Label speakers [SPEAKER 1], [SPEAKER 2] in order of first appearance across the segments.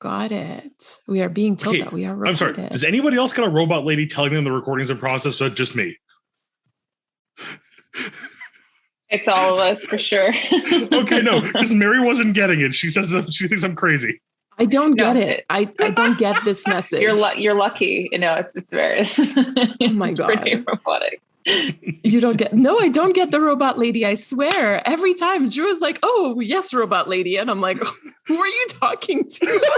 [SPEAKER 1] Got it. We are being told that we are recorded.
[SPEAKER 2] I'm sorry. Does anybody else got a robot lady telling them the recordings are processed, or just me?
[SPEAKER 3] It's all of us for sure.
[SPEAKER 2] Okay, no, because Mary wasn't getting it. She says she thinks I'm crazy.
[SPEAKER 1] I don't get it. I don't get this message.
[SPEAKER 3] You're lucky. It's very.
[SPEAKER 1] Oh my God.
[SPEAKER 3] Pretty robotic.
[SPEAKER 1] You don't get. No, I don't get the robot lady. I swear. Every time Drew is like, "Oh yes, robot lady," and I'm like, "Who are you talking to?"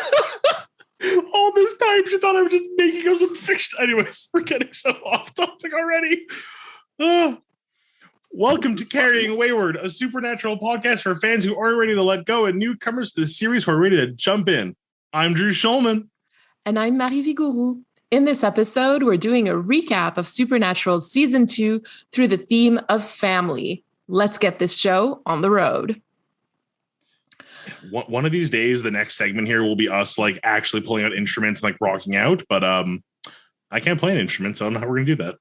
[SPEAKER 2] All this time, she thought I was just making up some fiction. Anyways, we're getting so off topic already. Welcome to Carrying Wayward, a supernatural podcast for fans who aren't ready to let go and newcomers to the series who are ready to jump in. I'm Drew Schulman.
[SPEAKER 1] And I'm Marie Vigourou. In this episode, we're doing a recap of Supernatural Season 2 through the theme of family. Let's get this show on the road.
[SPEAKER 2] One of these days, the next segment here will be us like actually pulling out instruments and like rocking out, but I can't play an instrument, so I don't know how we're going to do that.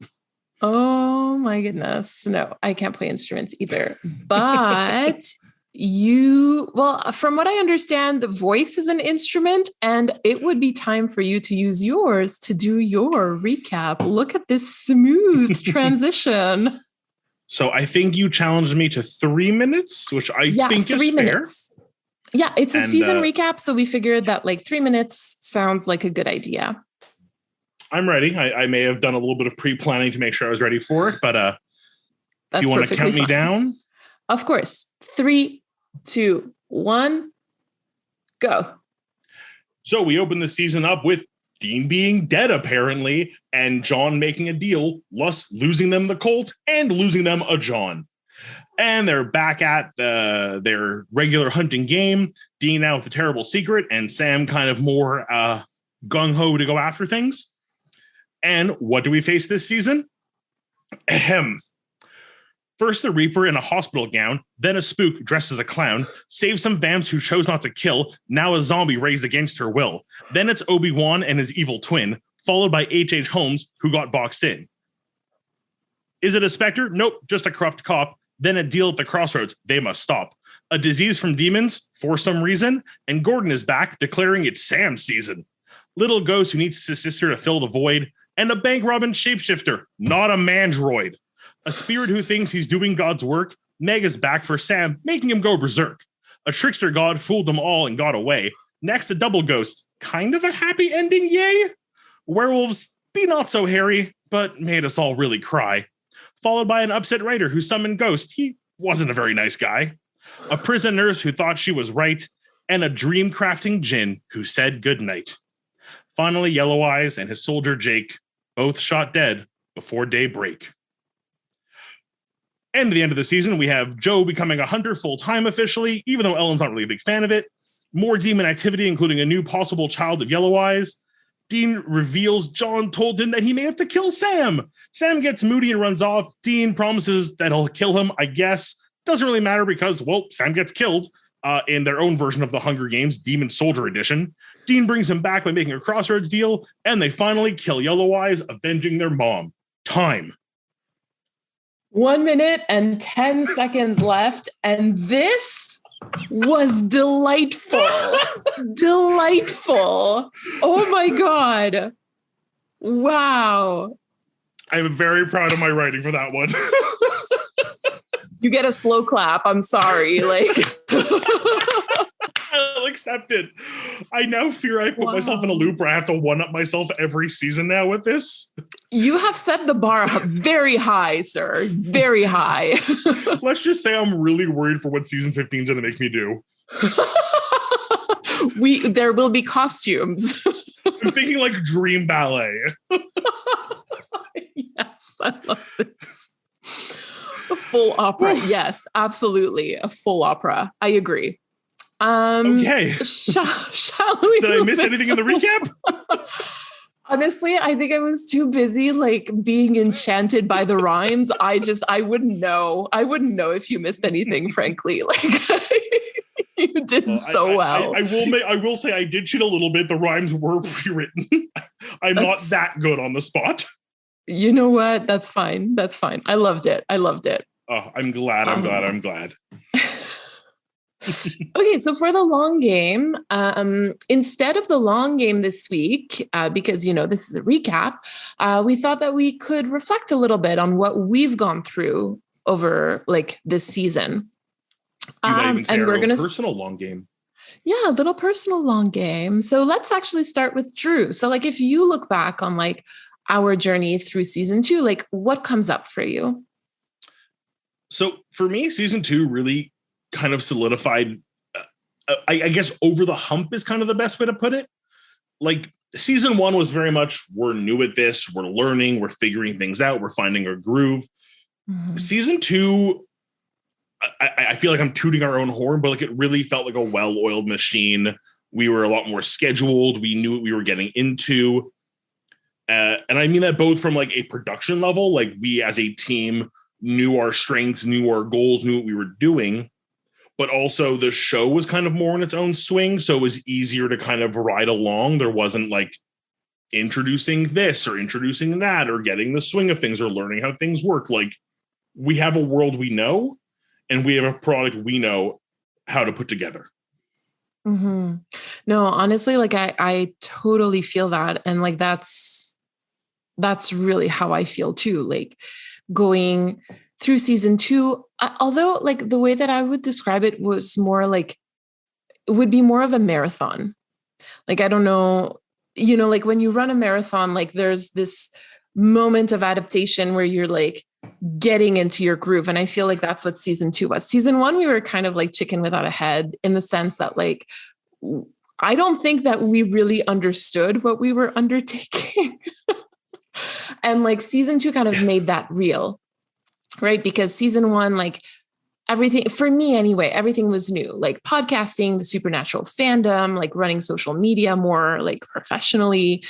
[SPEAKER 1] Oh my goodness. No, I can't play instruments either. But from what I understand, the voice is an instrument, and it would be time for you to use yours to do your recap. Look at this smooth transition.
[SPEAKER 2] So I think you challenged me to 3 minutes, which I think is
[SPEAKER 1] 3
[SPEAKER 2] fair.
[SPEAKER 1] Minutes. Yeah, it's a season recap, so we figured that like 3 minutes sounds like a good idea.
[SPEAKER 2] I'm ready. I may have done a little bit of pre-planning to make sure I was ready for it, but if you want to count me down?
[SPEAKER 1] Of course. 3, 2, 1, go.
[SPEAKER 2] So we open the season up with Dean being dead, apparently, and John making a deal, thus losing them the Colt and losing them a John. And they're back at their regular hunting game. Dean now with a terrible secret, and Sam kind of more gung-ho to go after things. And what do we face this season? Ahem. First, the Reaper in a hospital gown, then a spook dressed as a clown, saves some vamps who chose not to kill, now a zombie raised against her will. Then it's Obi-Wan and his evil twin, followed by H.H. Holmes, who got boxed in. Is it a Spectre? Nope, just a corrupt cop. Then a deal at the crossroads. They must stop. A disease from demons, for some reason, and Gordon is back, declaring it's Sam's season. Little ghost who needs his sister to fill the void, and a bank robbing shapeshifter, not a mandroid. A spirit who thinks he's doing God's work. Meg is back for Sam, making him go berserk. A trickster god fooled them all and got away. Next, a double ghost. Kind of a happy ending, yay? Werewolves, be not so hairy, but made us all really cry. Followed by an upset writer who summoned Ghost. He wasn't a very nice guy. A prison nurse who thought she was right. And a dream-crafting djinn who said goodnight. Finally, Yellow Eyes and his soldier Jake, both shot dead before daybreak. And at the end of the season, we have Joe becoming a hunter full-time officially, even though Ellen's not really a big fan of it. More demon activity, including a new possible child of Yellow Eyes. Dean reveals John told him that he may have to kill Sam. Sam gets moody and runs off. Dean promises that he'll kill him, I guess. Doesn't really matter because, well, Sam gets killed in their own version of the Hunger Games, Demon Soldier Edition. Dean brings him back by making a crossroads deal, and they finally kill Yellow Eyes, avenging their mom. Time.
[SPEAKER 1] 1 minute and 10 seconds left, and this was delightful. Delightful. Oh my God. Wow.
[SPEAKER 2] I'm very proud of my writing for that one.
[SPEAKER 1] You get a slow clap. I'm sorry.
[SPEAKER 2] I'll accept it. I now fear I put myself in a loop where I have to one-up myself every season now with this.
[SPEAKER 1] You have set the bar very high, sir. Very high.
[SPEAKER 2] Let's just say I'm really worried for what season 15 is going to make me do.
[SPEAKER 1] There will be costumes.
[SPEAKER 2] I'm thinking like dream ballet.
[SPEAKER 1] Yes, I love this. A full opera. Yes, absolutely. A full opera. I agree.
[SPEAKER 2] Okay.
[SPEAKER 1] Shall we?
[SPEAKER 2] Did I miss anything in the recap?
[SPEAKER 1] Honestly, I think I was too busy being enchanted by the rhymes. I wouldn't know. I wouldn't know if you missed anything, frankly. You did so well.
[SPEAKER 2] I will say I did cheat a little bit. The rhymes were pre-written. I'm not that good on the spot.
[SPEAKER 1] You know what? That's fine. I loved it.
[SPEAKER 2] Oh, I'm glad. I'm glad.
[SPEAKER 1] Okay, so for the long game, instead of the long game this week, because, this is a recap, we thought that we could reflect a little bit on what we've gone through over like this season.
[SPEAKER 2] You might even say
[SPEAKER 1] and
[SPEAKER 2] our
[SPEAKER 1] we're
[SPEAKER 2] own
[SPEAKER 1] going to
[SPEAKER 2] personal long game.
[SPEAKER 1] Yeah, a little personal long game. So let's actually start with Drew. So like if you look back on like our journey through season 2, like what comes up for you?
[SPEAKER 2] So for me, season 2 really kind of solidified, I guess over the hump is kind of the best way to put it. Like season 1 was very much, we're new at this, we're learning, we're figuring things out, we're finding our groove. Mm-hmm. Season 2, I feel like I'm tooting our own horn, but like it really felt like a well-oiled machine. We were a lot more scheduled. We knew what we were getting into. And I mean that both from like a production level, like we as a team knew our strengths, knew our goals, knew what we were doing, but also the show was kind of more in its own swing. So it was easier to kind of ride along. There wasn't like introducing this or introducing that or getting the swing of things or learning how things work. Like we have a world we know, and we have a product we know how to put together.
[SPEAKER 1] Mm-hmm. No, honestly, like I totally feel that. And like, that's really how I feel too. Like going through season 2, although like the way that I would describe it was more like, it would be more of a marathon. Like, I don't know, like when you run a marathon, like there's this moment of adaptation where you're like getting into your groove. And I feel like that's what season 2 was. Season 1, we were kind of like chicken without a head in the sense that like, I don't think that we really understood what we were undertaking. And like season 2 kind of made that real, right? Because season 1, like everything, for me anyway, everything was new, like podcasting, the Supernatural fandom, like running social media more like professionally,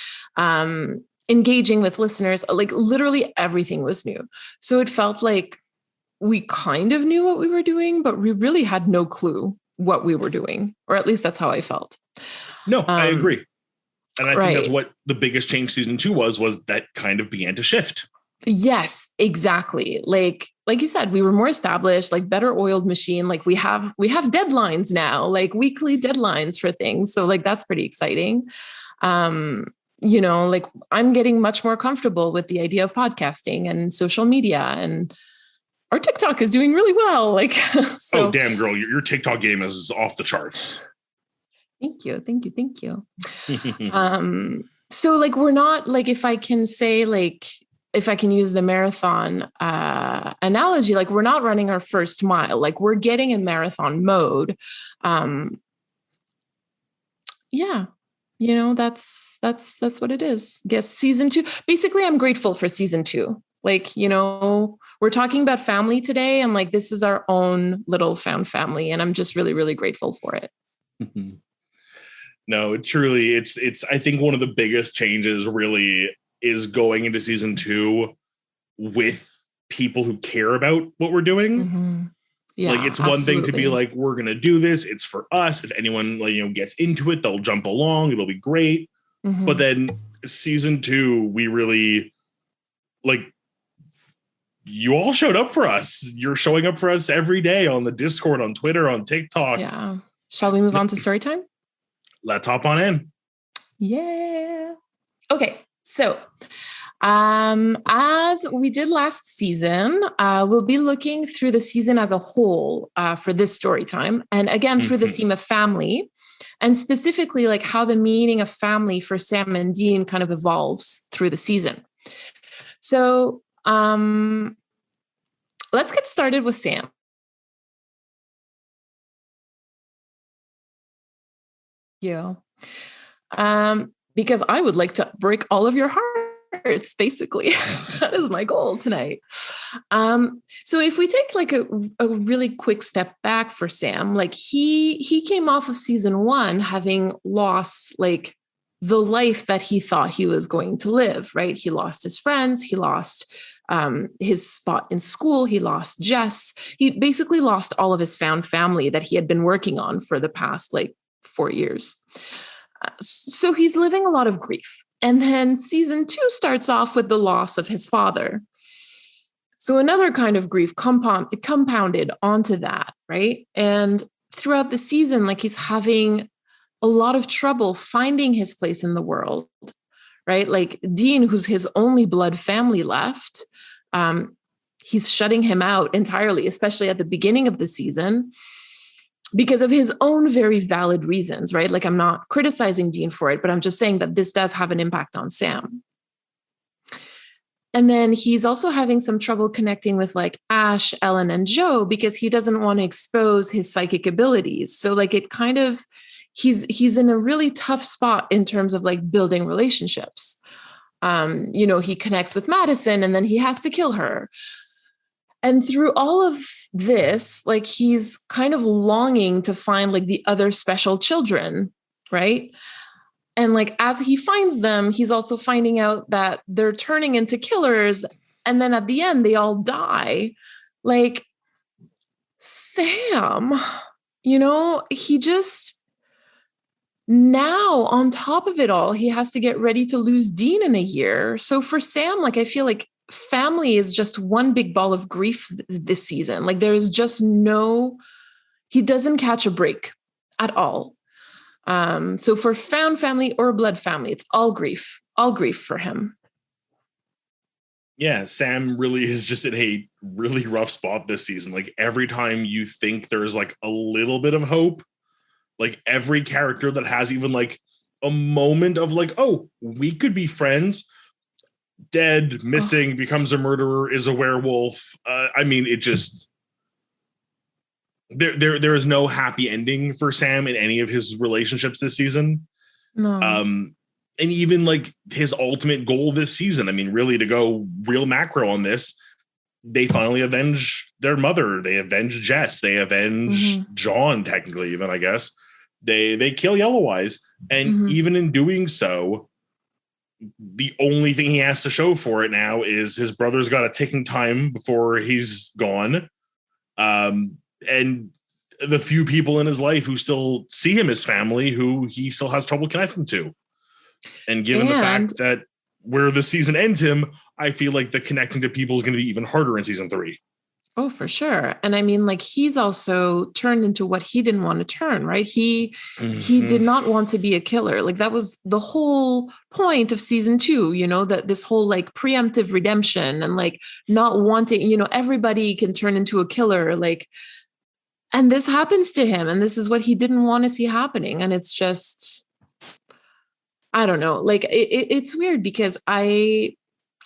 [SPEAKER 1] engaging with listeners, like literally everything was new. So it felt like we kind of knew what we were doing, but we really had no clue what we were doing, or at least that's how I felt.
[SPEAKER 2] No, I agree. And I think that's
[SPEAKER 1] right.
[SPEAKER 2] what the biggest change season 2 was that kind of began to shift.
[SPEAKER 1] Yes, exactly. Like you said, we were more established, like better oiled machine. Like we have deadlines now, like weekly deadlines for things. So like, that's pretty exciting. Like I'm getting much more comfortable with the idea of podcasting and social media, and our TikTok is doing really well. Like, so.
[SPEAKER 2] Oh, damn girl, your TikTok game is off the charts.
[SPEAKER 1] Thank you. So like, we're not like, if I can say like, if I can use the marathon analogy, like we're not running our first mile, like we're getting in marathon mode. Yeah. That's what it is. Guess season 2, basically I'm grateful for season 2. Like, we're talking about family today, and like, this is our own little found family. And I'm just really, really grateful for it.
[SPEAKER 2] No, it truly, it's, I think one of the biggest changes really is going into season 2 with people who care about what we're doing.
[SPEAKER 1] Mm-hmm. Yeah,
[SPEAKER 2] like it's one thing to be like, we're going to do this. It's for us. If anyone gets into it, they'll jump along. It'll be great. Mm-hmm. But then season 2, we really like, you all showed up for us. You're showing up for us every day on the Discord, on Twitter, on TikTok.
[SPEAKER 1] Yeah. Shall we move on to story time?
[SPEAKER 2] Let's hop on in.
[SPEAKER 1] Yeah. Okay. So, as we did last season, we'll be looking through the season as a whole for this story time. And again, through the theme of family, and specifically like how the meaning of family for Sam and Dean kind of evolves through the season. So let's get started with Sam. Yeah. Because I would like to break all of your hearts, basically. That is my goal tonight. So if we take like a really quick step back for Sam, like he came off of season 1 having lost like the life that he thought he was going to live, right? He lost his friends, he lost his spot in school, he lost Jess. He basically lost all of his found family that he had been working on for the past like 4 years. So he's living a lot of grief. And then season 2 starts off with the loss of his father. So another kind of grief compounded onto that, right? And throughout the season, like he's having a lot of trouble finding his place in the world, right? Like Dean, who's his only blood family left, he's shutting him out entirely, especially at the beginning of the season, because of his own very valid reasons, right? Like I'm not criticizing Dean for it, but I'm just saying that this does have an impact on Sam. And then he's also having some trouble connecting with like Ash, Ellen, and Joe because he doesn't want to expose his psychic abilities. So like it kind of, he's in a really tough spot in terms of like building relationships. He connects with Madison and then he has to kill her. And through all of this, like he's kind of longing to find like the other special children, right? And like as he finds them, he's also finding out that they're turning into killers. And then at the end, they all die. Like Sam, he just now on top of it all, he has to get ready to lose Dean in a year. So for Sam, like I feel like family is just one big ball of grief this season. Like there's just he doesn't catch a break at all. So for found family or blood family, it's all grief for him.
[SPEAKER 2] Yeah, Sam really is just in a really rough spot this season. Like every time you think there's like a little bit of hope, like every character that has even like a moment of like, oh, we could be friends, dead, missing, becomes a murderer, is a werewolf. It just there is no happy ending for Sam in any of his relationships this season.
[SPEAKER 1] No.
[SPEAKER 2] And even like his ultimate goal this season, really to go real macro on this, they finally avenge their mother. They avenge Jess. They avenge John, technically, even, I guess. They kill Yellow Eyes. And even in doing so, the only thing he has to show for it now is his brother's got a ticking time before he's gone. And the few people in his life who still see him as family, who he still has trouble connecting to. And given the fact that where the season ends him, I feel like the connecting to people is going to be even harder in season 3.
[SPEAKER 1] Oh, for sure. And he's also turned into what he didn't want to turn, right? He did not want to be a killer. Like that was the whole point of season 2, that this whole like preemptive redemption and like not wanting, everybody can turn into a killer. Like, and this happens to him. And this is what he didn't want to see happening. And it's just, I don't know. Like it's weird because I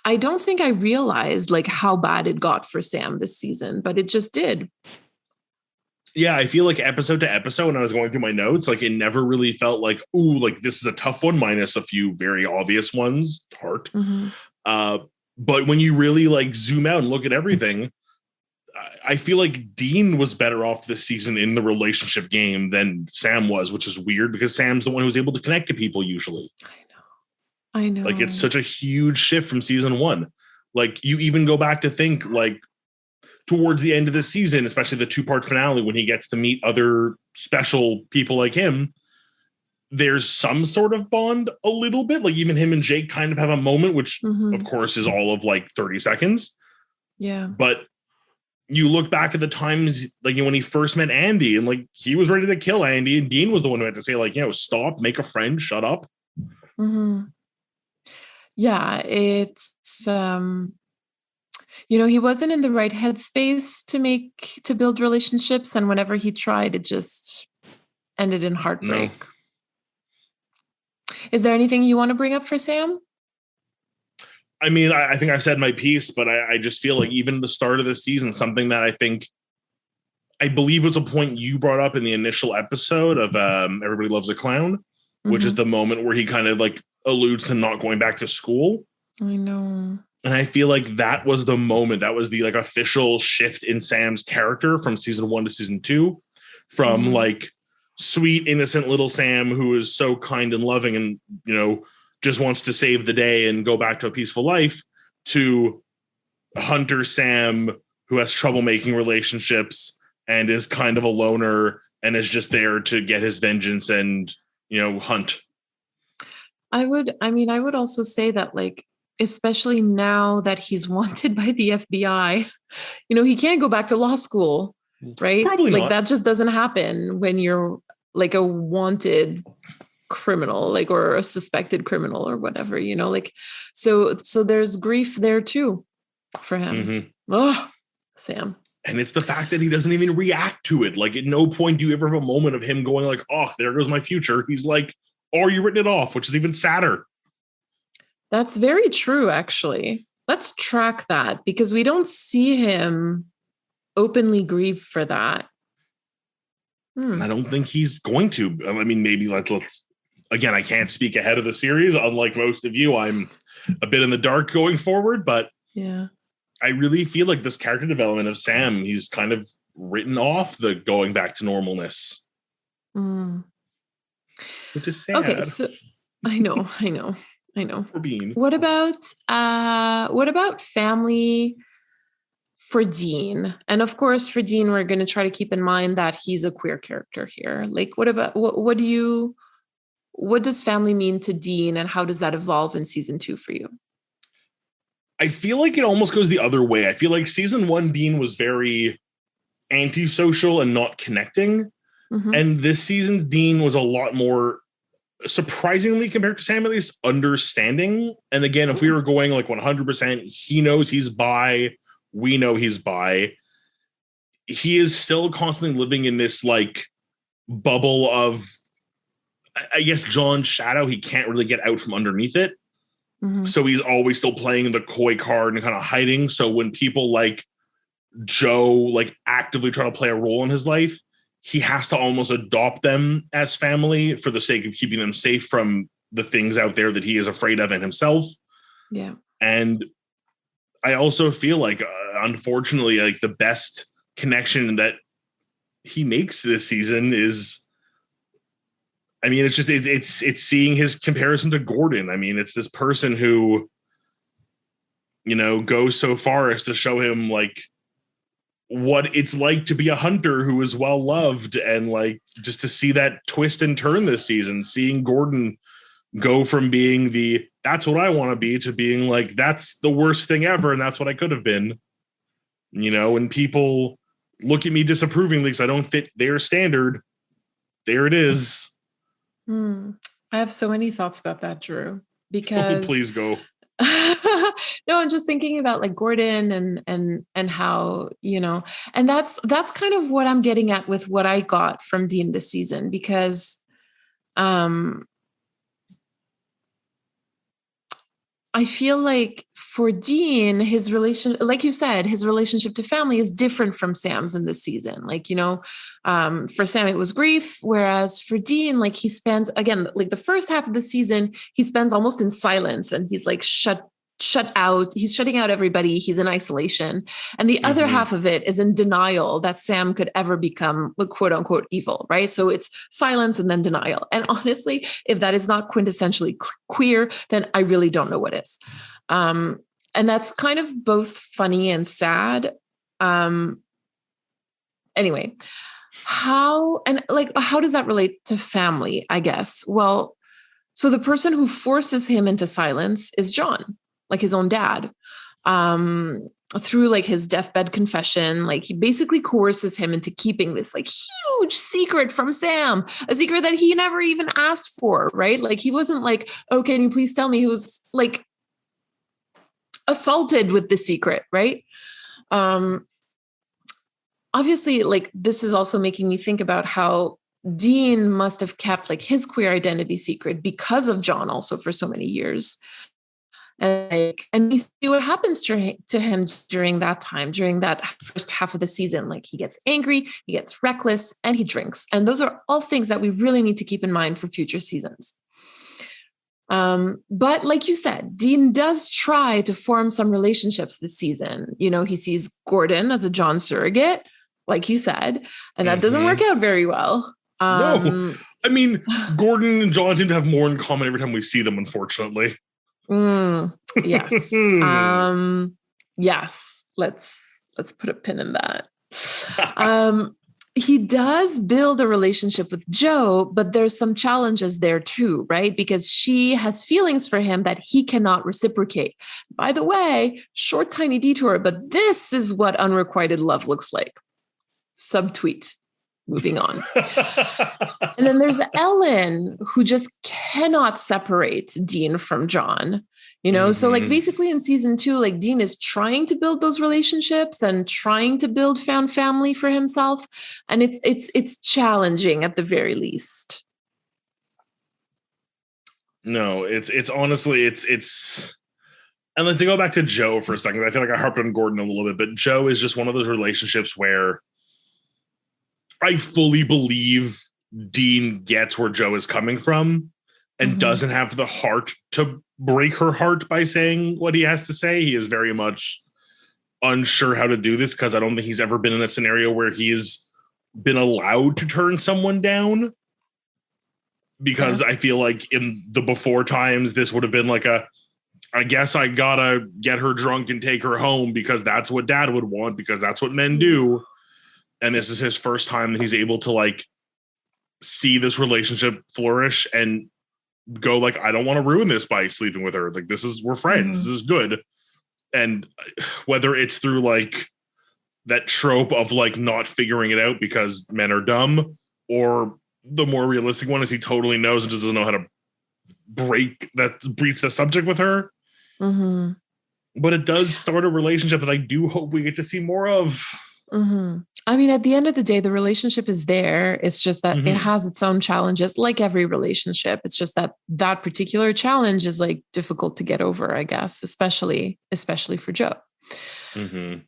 [SPEAKER 1] don't think I realized like how bad it got for Sam this season, but it just did.
[SPEAKER 2] Yeah, I feel like episode to episode when I was going through my notes, like it never really felt like, ooh, like this is a tough one, minus a few very obvious ones, Heart. But when you really like zoom out and look at everything, I feel like Dean was better off this season in the relationship game than Sam was, which is weird because Sam's the one who's able to connect to people usually.
[SPEAKER 1] I know.
[SPEAKER 2] Like it's such a huge shift from season 1. Like you even go back to think like towards the end of the season, especially the 2-part finale, when he gets to meet other special people like him, there's some sort of bond a little bit. Like even him and Jake kind of have a moment, which of course is all of like 30 seconds.
[SPEAKER 1] Yeah.
[SPEAKER 2] But you look back at the times like when he first met Andy and like he was ready to kill Andy and Dean was the one who had to say like, stop, make a friend, shut up.
[SPEAKER 1] Yeah, it's he wasn't in the right headspace to build relationships, and whenever he tried, it just ended in heartbreak. No. Is there anything you want to bring up for Sam?
[SPEAKER 2] I think I've said my piece, but I just feel like even the start of the season, something that I believe was a point you brought up in the initial episode of Everybody Loves a Clown, which is the moment where he kind of like alludes to not going back to school.
[SPEAKER 1] I know.
[SPEAKER 2] And I feel like that was the moment, that was the like official shift in Sam's character from season 1 to season 2, from like sweet, innocent little Sam who is so kind and loving and, just wants to save the day and go back to a peaceful life, to Hunter Sam who has trouble making relationships and is kind of a loner and is just there to get his vengeance and, hunt.
[SPEAKER 1] I would also say that like, especially now that he's wanted by the FBI, he can't go back to law school, right?
[SPEAKER 2] Probably
[SPEAKER 1] like
[SPEAKER 2] not.
[SPEAKER 1] that just doesn't happen when you're like a wanted criminal, like, or a suspected criminal or whatever, like, so there's grief there too for him.
[SPEAKER 2] Mhm.
[SPEAKER 1] Oh, Sam.
[SPEAKER 2] And it's the fact that he doesn't even react to it. Like, at no point do you ever have a moment of him going like, oh, there goes my future. He's like, or you written it off, which is even sadder.
[SPEAKER 1] That's very true, actually. Let's track that because we don't see him openly grieve for that.
[SPEAKER 2] And I don't think he's going to. I mean, maybe let's again, I can't speak ahead of the series. Unlike most of you, I'm a bit in the dark going forward, but
[SPEAKER 1] Yeah.
[SPEAKER 2] I really feel like this character development of Sam, he's kind of written off the going back to normalness. Which is sad.
[SPEAKER 1] Okay, so I know.
[SPEAKER 2] For Bean.
[SPEAKER 1] What about family for Dean? And of course, for Dean, we're going to try to keep in mind that he's a queer character here. Like, what does family mean to Dean, and how does that evolve in season 2 for you?
[SPEAKER 2] I feel like it almost goes the other way. I feel like season 1, Dean was very antisocial and not connecting.
[SPEAKER 1] Mm-hmm.
[SPEAKER 2] And this season's Dean was a lot more, surprisingly compared to Sam, at least, understanding. And again, if we were going like 100%, he knows he's bi, we know he's bi. He is still constantly living in this like bubble of, I guess, John's shadow. He can't really get out from underneath it.
[SPEAKER 1] Mm-hmm.
[SPEAKER 2] So he's always still playing the coy card and kind of hiding. So when people like Joe like actively try to play a role in his life, he has to almost adopt them as family for the sake of keeping them safe from the things out there that he is afraid of in himself.
[SPEAKER 1] Yeah.
[SPEAKER 2] And I also feel like, unfortunately, like the best connection that he makes this season is, I mean, it's seeing his comparison to Gordon. I mean, it's this person who, goes so far as to show him like what it's like to be a hunter who is well loved, and like just to see that twist and turn this season, seeing Gordon go from being that's what I want to be to being like, that's the worst thing ever. And that's what I could have been, and people look at me disapprovingly because I don't fit their standard. There it is.
[SPEAKER 1] I have so many thoughts about that, Drew, because
[SPEAKER 2] please go.
[SPEAKER 1] No, I'm just thinking about like Gordon and how, and that's kind of what I'm getting at with what I got from Dean this season, because I feel like for Dean, his relation, like you said, his relationship to family is different from Sam's in this season. Like, for Sam, it was grief. Whereas for Dean, like he spends, again, like the first half of the season, he spends almost in silence, and he's like shut out. He's shutting out everybody. He's in isolation. And the other half of it is in denial that Sam could ever become quote unquote evil, right? So it's silence and then denial. And honestly, if that is not quintessentially queer, then I really don't know what is. And that's kind of both funny and sad. Anyway, how does that relate to family, I guess? Well, so the person who forces him into silence is John, like his own dad, through like his deathbed confession. Like he basically coerces him into keeping this like huge secret from Sam, a secret that he never even asked for, right? Like he wasn't like, oh, can you please tell me? He was like assaulted with the secret, right? Obviously, like this is also making me think about how Dean must have kept like his queer identity secret because of John also for so many years. And we see what happens to him during that time, during that first half of the season. Like he gets angry, he gets reckless, and he drinks. And those are all things that we really need to keep in mind for future seasons. But like you said, Dean does try to form some relationships this season. He sees Gordon as a John surrogate, like you said, and that doesn't work out very well.
[SPEAKER 2] No, I mean, Gordon and John seem to have more in common every time we see them, unfortunately.
[SPEAKER 1] Yes. Yes. Let's put a pin in that. He does build a relationship with Joe, but there's some challenges there too, right? Because she has feelings for him that he cannot reciprocate. By the way, short, tiny detour, but this is what unrequited love looks like. Subtweet. Moving on. And then there's Ellen, who just cannot separate Dean from John. So like basically in season 2, like Dean is trying to build those relationships and trying to build found family for himself. And it's challenging at the very least.
[SPEAKER 2] No, it's honestly, it's, and let's go back to Joe for a second. I feel like I harped on Gordon a little bit, but Joe is just one of those relationships where I fully believe Dean gets where Joe is coming from and doesn't have the heart to break her heart by saying what he has to say. He is very much unsure how to do this because I don't think he's ever been in a scenario where he has been allowed to turn someone down. Because I feel like in the before times, this would have been like I guess I gotta get her drunk and take her home because that's what dad would want, because that's what men do. And this is his first time that he's able to like see this relationship flourish and go like, I don't want to ruin this by sleeping with her. Like, we're friends. This is good. And whether it's through like that trope of like not figuring it out because men are dumb, or the more realistic one is he totally knows and just doesn't know how to breach the subject with her. But it does start a relationship that I do hope we get to see more of.
[SPEAKER 1] I mean, at the end of the day, the relationship is there. It's just that it has its own challenges, like every relationship. It's just that particular challenge is like difficult to get over, I guess, especially for Joe. And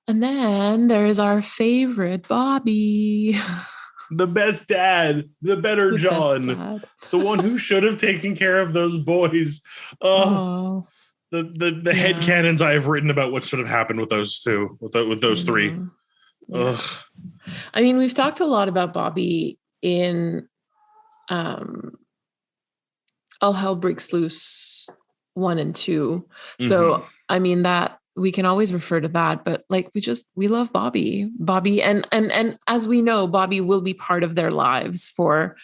[SPEAKER 1] then there is our favorite Bobby.
[SPEAKER 2] The best dad, the better John, the one who should have taken care of those boys. The headcanons I have written about what should have happened with those two, with those three.
[SPEAKER 1] Yeah. I mean, we've talked a lot about Bobby in All Hell Breaks Loose 1 and 2. So, I mean, that we can always refer to that, but like, we love Bobby, and as we know, Bobby will be part of their lives for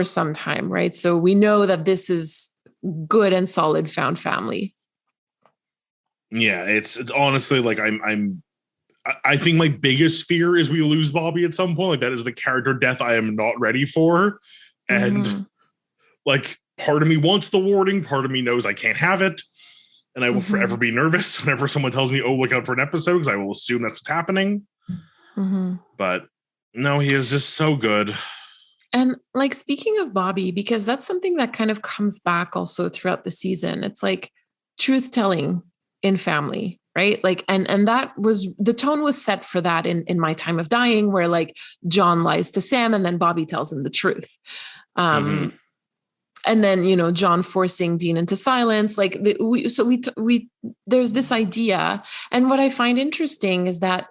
[SPEAKER 1] some time, right? So we know that this is good and solid found family.
[SPEAKER 2] Yeah, it's honestly like I think my biggest fear is we lose Bobby at some point. Like, that is the character death I am not ready for. And like, part of me wants the warding, part of me knows I can't have it. And I will forever be nervous whenever someone tells me, oh, look out for an episode, because I will assume that's what's happening. But no, he is just so good.
[SPEAKER 1] And like, speaking of Bobby, because that's something that kind of comes back also throughout the season. It's like truth telling in family, right? Like, and that was, the tone was set for that in My Time of Dying, where like John lies to Sam and then Bobby tells him the truth. And then, John forcing Dean into silence. Like, there's this idea. And what I find interesting is that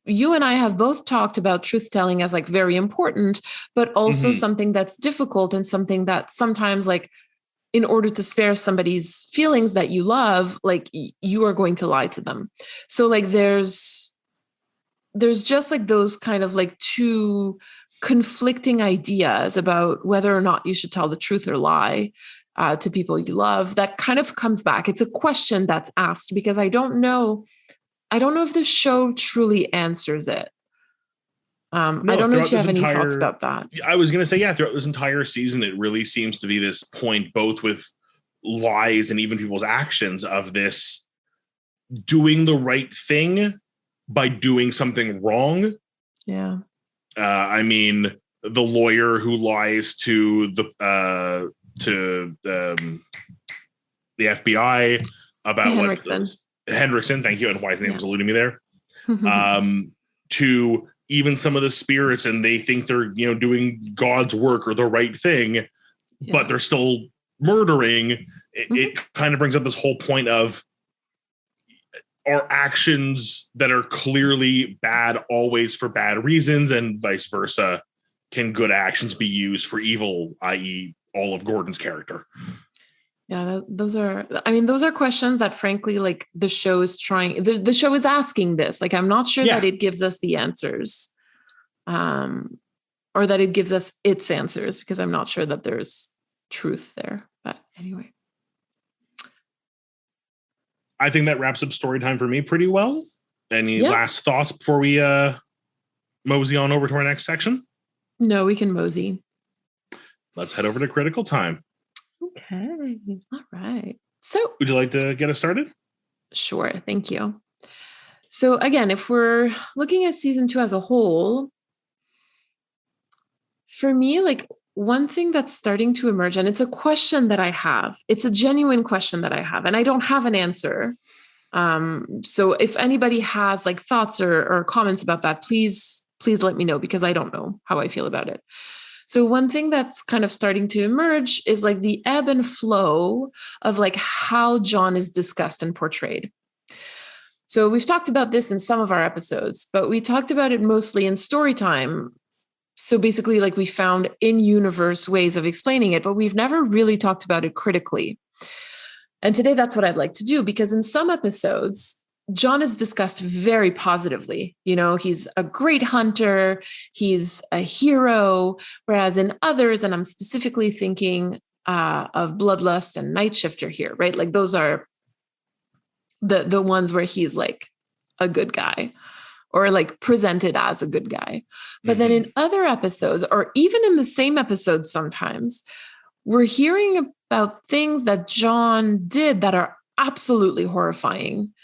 [SPEAKER 1] you and I have both talked about truth telling as like very important, but also something that's difficult and something that sometimes, like, in order to spare somebody's feelings that you love, like, you are going to lie to them. So like, there's just like those kind of like two conflicting ideas about whether or not you should tell the truth or lie to people you love. That kind of comes back. It's a question that's asked because I don't know if the show truly answers it. No, I don't know if you have any thoughts about that.
[SPEAKER 2] I was going to say, yeah, throughout this entire season, it really seems to be this point, both with lies and even people's actions, of this doing the right thing by doing something wrong.
[SPEAKER 1] Yeah.
[SPEAKER 2] I mean, the lawyer who lies to the FBI about Henriksen, thank you, and why his name was eluding me there. To even some of the spirits, and they think they're doing God's work or the right thing, but they're still murdering. It kind of brings up this whole point of, are actions that are clearly bad always for bad reasons, and vice versa? Can good actions be used for evil, i.e. all of Gordon's character?
[SPEAKER 1] Yeah, those are questions that, frankly, like, the show is the show is asking this. Like, I'm not sure that it gives us the answers, or that it gives us its answers, because I'm not sure that there's truth there. But anyway.
[SPEAKER 2] I think that wraps up story time for me pretty well. Any last thoughts before we mosey on over to our next section?
[SPEAKER 1] No, we can mosey.
[SPEAKER 2] Let's head over to critical time.
[SPEAKER 1] Okay. All right. So,
[SPEAKER 2] would you like to get us started?
[SPEAKER 1] Sure. Thank you. So again, if we're looking at season 2 as a whole, for me, like one thing that's starting to emerge, and it's a question that I have, it's a genuine question that I have, and I don't have an answer. So if anybody has like thoughts or comments about that, please let me know, because I don't know how I feel about it. So one thing that's kind of starting to emerge is like the ebb and flow of like how John is discussed and portrayed. So we've talked about this in some of our episodes, but we talked about it mostly in story time. So basically, like we found in-universe ways of explaining it, but we've never really talked about it critically. And today that's what I'd like to do, because in some episodes, John is discussed very positively. You know, he's a great hunter, he's a hero, whereas in others, and I'm specifically thinking of Bloodlust and Night Shifter here, right? Like those are the ones where he's like a good guy, or like presented as a good guy. But then in other episodes, or even in the same episode sometimes, we're hearing about things that John did that are absolutely horrifying.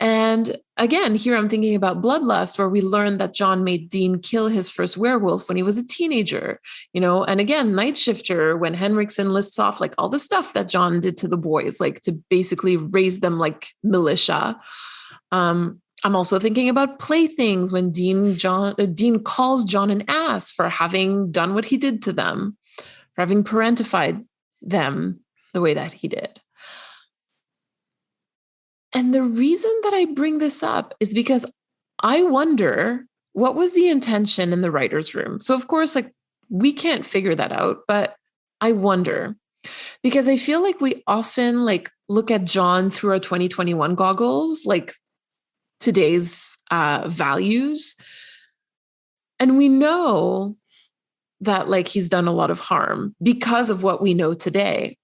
[SPEAKER 1] And again, here I'm thinking about Bloodlust, where we learned that John made Dean kill his first werewolf when he was a teenager, you know, and again, Night Shifter, when Henriksen lists off like all the stuff that John did to the boys, like to basically raise them like militia. I'm also thinking about Playthings, when Dean calls John an ass for having done what he did to them, for having parentified them the way that he did. And the reason that I bring this up is because I wonder what was the intention in the writer's room. So of course, like we can't figure that out, but I wonder, because I feel like we often like look at John through our 2021 goggles, like today's values. And we know that like he's done a lot of harm because of what we know today.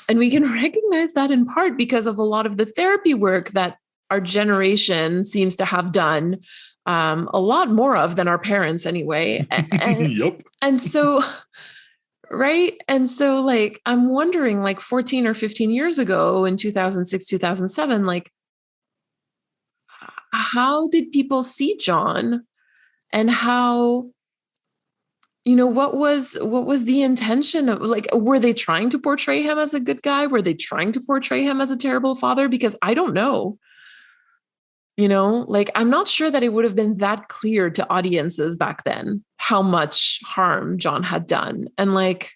[SPEAKER 1] And we can recognize that in part because of a lot of the therapy work that our generation seems to have done a lot more of than our parents anyway.
[SPEAKER 2] Yep.
[SPEAKER 1] And so, right. And so like, I'm wondering like 14 or 15 years ago in 2006, 2007, like, how did people see John, and how, you know, what was the intention of, like, were they trying to portray him as a good guy? Were they trying to portray him as a terrible father? Because I don't know, you know, like, I'm not sure that it would have been that clear to audiences back then, how much harm John had done. And like,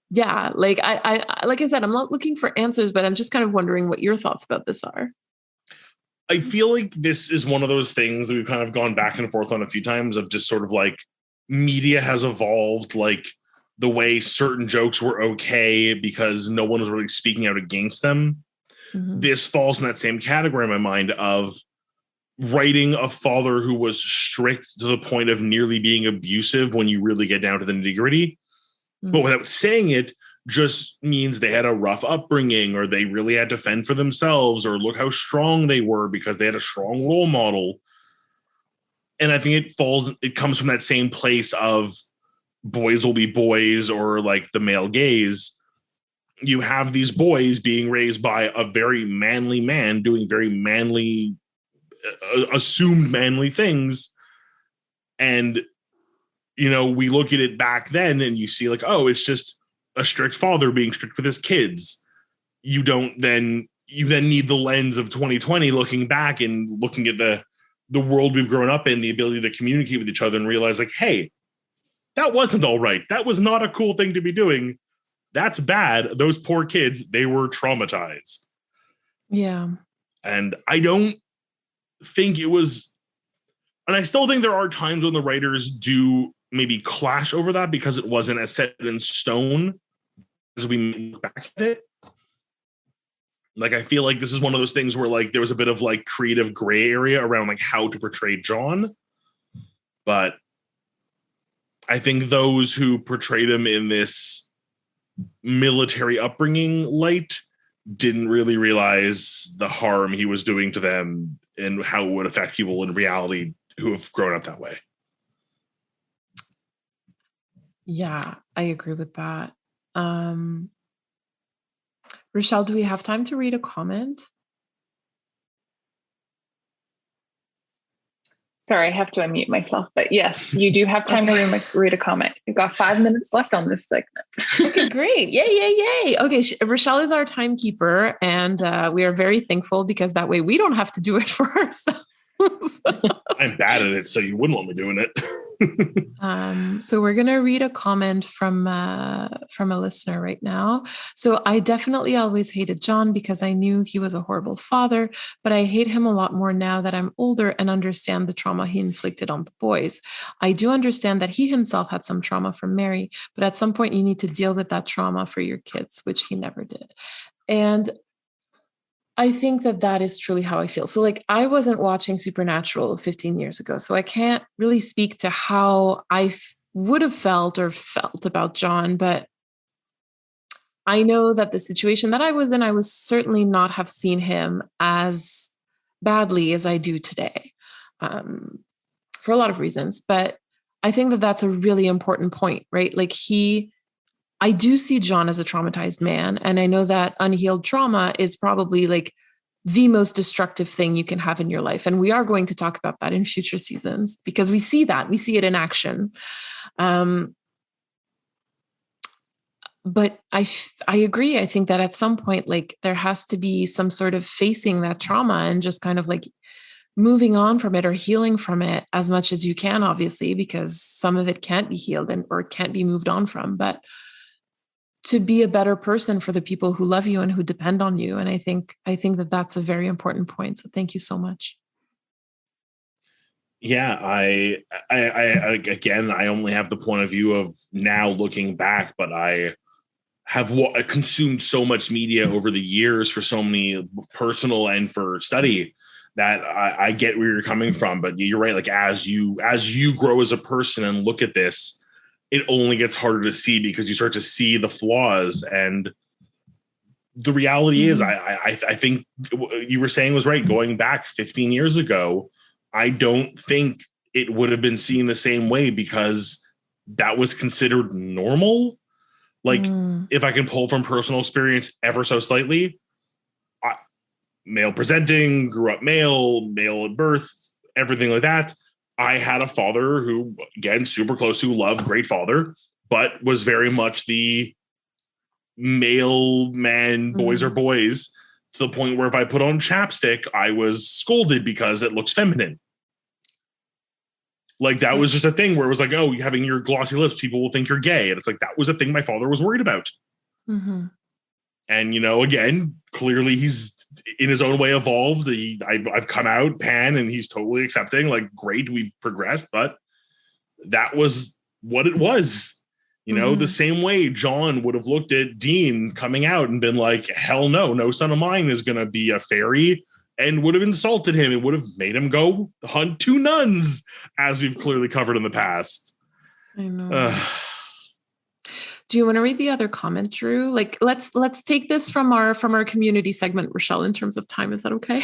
[SPEAKER 1] yeah, like like I said, I'm not looking for answers, but I'm just kind of wondering what your thoughts about this are.
[SPEAKER 2] I feel like this is one of those things that we've kind of gone back and forth on a few times, of just sort of like media has evolved, like the way certain jokes were okay because no one was really speaking out against them. Mm-hmm. This falls in that same category in my mind of writing a father who was strict to the point of nearly being abusive when you really get down to the nitty-gritty. Mm-hmm. But without saying it, just means they had a rough upbringing, or they really had to fend for themselves, or look how strong they were because they had a strong role model. And I think it comes from that same place of boys will be boys, or like the male gaze. You have these boys being raised by a very manly man doing very manly, assumed manly things. And, you know, we look at it back then and you see like, oh, it's just a strict father being strict with his kids. You then need the lens of 2020 looking back and looking at the world we've grown up in, the ability to communicate with each other and realize like, hey, that wasn't all right. That was not a cool thing to be doing. That's bad. Those poor kids, they were traumatized.
[SPEAKER 1] Yeah.
[SPEAKER 2] And I don't think it was, and I still think there are times when the writers do maybe clash over that because it wasn't as set in stone as we look back at it. Like, I feel like this is one of those things where like there was a bit of like creative gray area around like how to portray John. But I think those who portrayed him in this military upbringing light didn't really realize the harm he was doing to them and how it would affect people in reality who have grown up that way.
[SPEAKER 1] Yeah, I agree with that. Rochelle, do we have time to read a comment?
[SPEAKER 3] Sorry, I have to unmute myself. But yes, you do have time to read a comment. You've got 5 minutes left on this segment.
[SPEAKER 1] Okay, great. Yay, yay, yay. Okay, Rochelle is our timekeeper, and we are very thankful because that way we don't have to do it for ourselves.
[SPEAKER 2] I'm bad at it, so you wouldn't want me doing it.
[SPEAKER 1] So we're going to read a comment from a listener right now. So I definitely always hated John because I knew he was a horrible father, but I hate him a lot more now that I'm older and understand the trauma he inflicted on the boys. I do understand that he himself had some trauma from Mary, but at some point you need to deal with that trauma for your kids, which he never did. And I think that is truly how I feel. So like I wasn't watching Supernatural 15 years ago, so I can't really speak to how I would have felt about John, but I know that the situation that I was in, I would certainly not have seen him as badly as I do today, for a lot of reasons. But I think that that's a really important point, right? Like I do see John as a traumatized man. And I know that unhealed trauma is probably like the most destructive thing you can have in your life. And we are going to talk about that in future seasons because we see it in action. But I agree. I think that at some point, like there has to be some sort of facing that trauma and just kind of like moving on from it or healing from it as much as you can, obviously, because some of it can't be healed or can't be moved on from. But to be a better person for the people who love you and who depend on you. And I think that that's a very important point. So thank you so much.
[SPEAKER 2] Yeah, I again, I only have the point of view of now looking back, but I have consumed so much media over the years for so many personal and for study that I get where you're coming from. But you're right. Like as you grow as a person and look at this, it only gets harder to see because you start to see the flaws. And the reality is, I think you were saying was right. Going back 15 years ago, I don't think it would have been seen the same way because that was considered normal. Like if I can pull from personal experience ever so slightly, male presenting, grew up male at birth, everything like that. I had a father who, again, super close to love, great father, but was very much the male man, boys are boys, to the point where if I put on chapstick, I was scolded because it looks feminine. Like that was just a thing where it was like, oh, having your glossy lips, people will think you're gay. And it's like, that was a thing my father was worried about. Mm-hmm. And, again, clearly he's in his own way evolved. I've come out pan and he's totally accepting, like, great, we've progressed, but that was what it was. The same way John would have looked at Dean coming out and been like, hell no son of mine is going to be a fairy, and would have insulted him. It would have made him go hunt 2 nuns, as we've clearly covered in the past.
[SPEAKER 1] I know. Do you want to read the other comment, Drew? Like, let's take this from our community segment, Rochelle, in terms of time. Is that okay?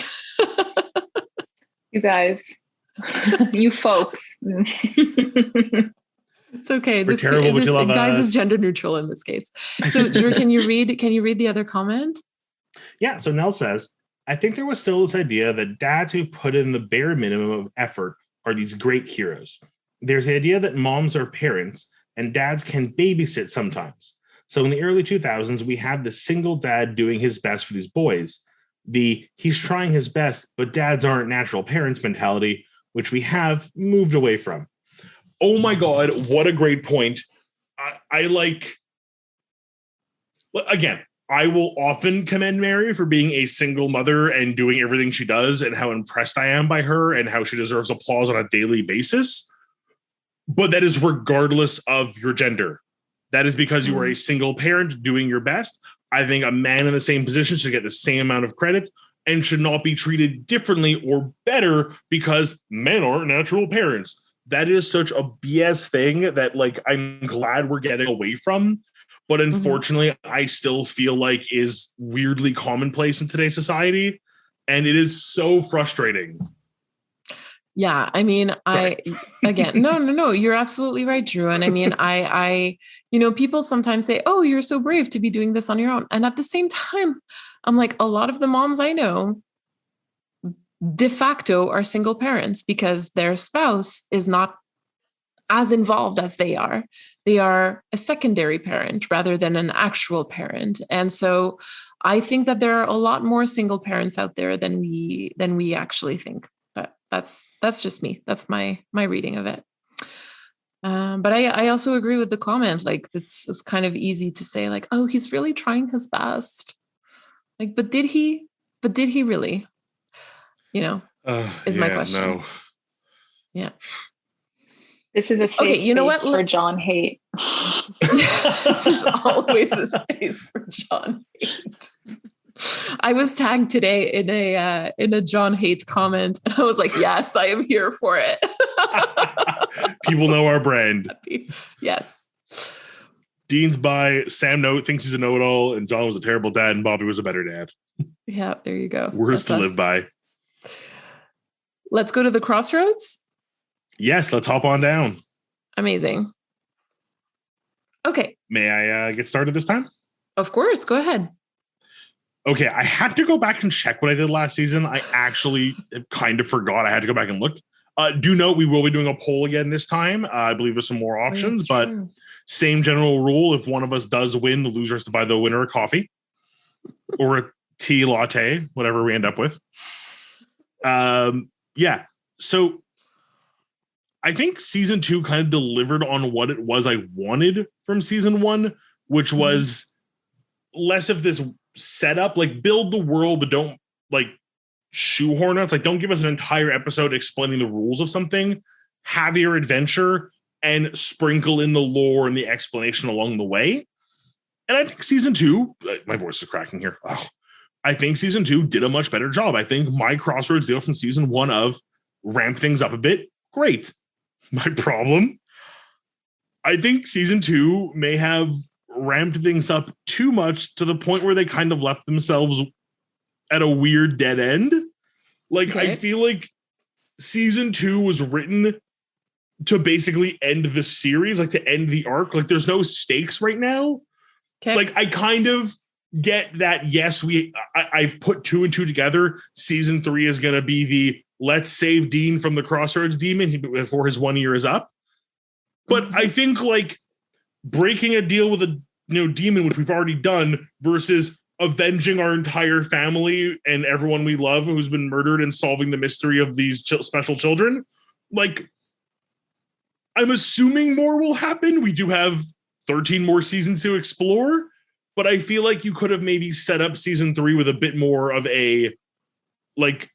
[SPEAKER 3] You guys, you folks.
[SPEAKER 1] It's okay.
[SPEAKER 2] We're terrible, but you love
[SPEAKER 1] guys
[SPEAKER 2] us.
[SPEAKER 1] Is gender neutral in this case. So, Drew, can you read the other comment?
[SPEAKER 2] Yeah. So Nell says, I think there was still this idea that dads who put in the bare minimum of effort are these great heroes. There's the idea that moms are parents and dads can babysit sometimes. So in the early 2000s, we had the single dad doing his best for these boys. He's trying his best, but dads aren't natural parents mentality, which we have moved away from. Oh my God, what a great point. Again, I will often commend Mary for being a single mother and doing everything she does and how impressed I am by her and how she deserves applause on a daily basis. But that is regardless of your gender. That is because you are a single parent doing your best. I think a man in the same position should get the same amount of credit and should not be treated differently or better because men aren't natural parents. That is such a BS thing that, like, I'm glad we're getting away from. But unfortunately, I still feel like is weirdly commonplace in today's society. And it is so frustrating.
[SPEAKER 1] Yeah, I mean, again, no, you're absolutely right, Drew. And I mean, people sometimes say, "Oh, you're so brave to be doing this on your own." And at the same time, I'm like, a lot of the moms I know de facto are single parents because their spouse is not as involved as they are. They are a secondary parent rather than an actual parent. And so I think that there are a lot more single parents out there than we actually think. But that's just me. That's my reading of it. But I also agree with the comment. Like it's kind of easy to say like, oh, he's really trying his best. Like, but did he? But did he really? Is my question.
[SPEAKER 2] No.
[SPEAKER 1] Yeah.
[SPEAKER 3] This is a safe space for John hate.
[SPEAKER 1] This is always a space for John hate. I was tagged today in a John hate comment, and I was like, "Yes, I am here for it."
[SPEAKER 2] People know our brand.
[SPEAKER 1] Yes.
[SPEAKER 2] Dean's bi. Sam thinks he's a know-it-all, and John was a terrible dad, and Bobby was a better dad.
[SPEAKER 1] Yeah, there you go.
[SPEAKER 2] Words to live by.
[SPEAKER 1] Let's go to the crossroads.
[SPEAKER 2] Yes, let's hop on down.
[SPEAKER 1] Amazing. Okay.
[SPEAKER 2] May I get started this time?
[SPEAKER 1] Of course. Go ahead.
[SPEAKER 2] Okay, I had to go back and check what I did last season. I actually kind of forgot. I had to go back and look. Do note we will be doing a poll again this time. I believe there's some more options, but same general rule. If one of us does win, the loser has to buy the winner a coffee or a tea latte, whatever we end up with. Yeah. So I think season 2 kind of delivered on what it was I wanted from season 1, which was less of this setup, like build the world, but don't like shoehorn us. Like don't give us an entire episode explaining the rules of something. Have your adventure and sprinkle in the lore and the explanation along the way. And I think season 2, my voice is cracking here. Oh, I think season 2 did a much better job. I think my crossroads deal from season 1 of ramp things up a bit. Great. My problem, I think season 2 may have ramped things up too much to the point where they kind of left themselves at a weird dead end. Like, okay. I feel like season 2 was written to basically end the series, like to end the arc. Like there's no stakes right now. Okay. Like I kind of get that. Yes, I've put 2 and 2 together. Season 3 is going to be the let's save Dean from the Crossroads demon before his 1 year is up. But I think like breaking a deal with a demon, which we've already done, versus avenging our entire family and everyone we love who's been murdered and solving the mystery of these special children. Like, I'm assuming more will happen. We do have 13 more seasons to explore, but I feel like you could have maybe set up season 3 with a bit more of a like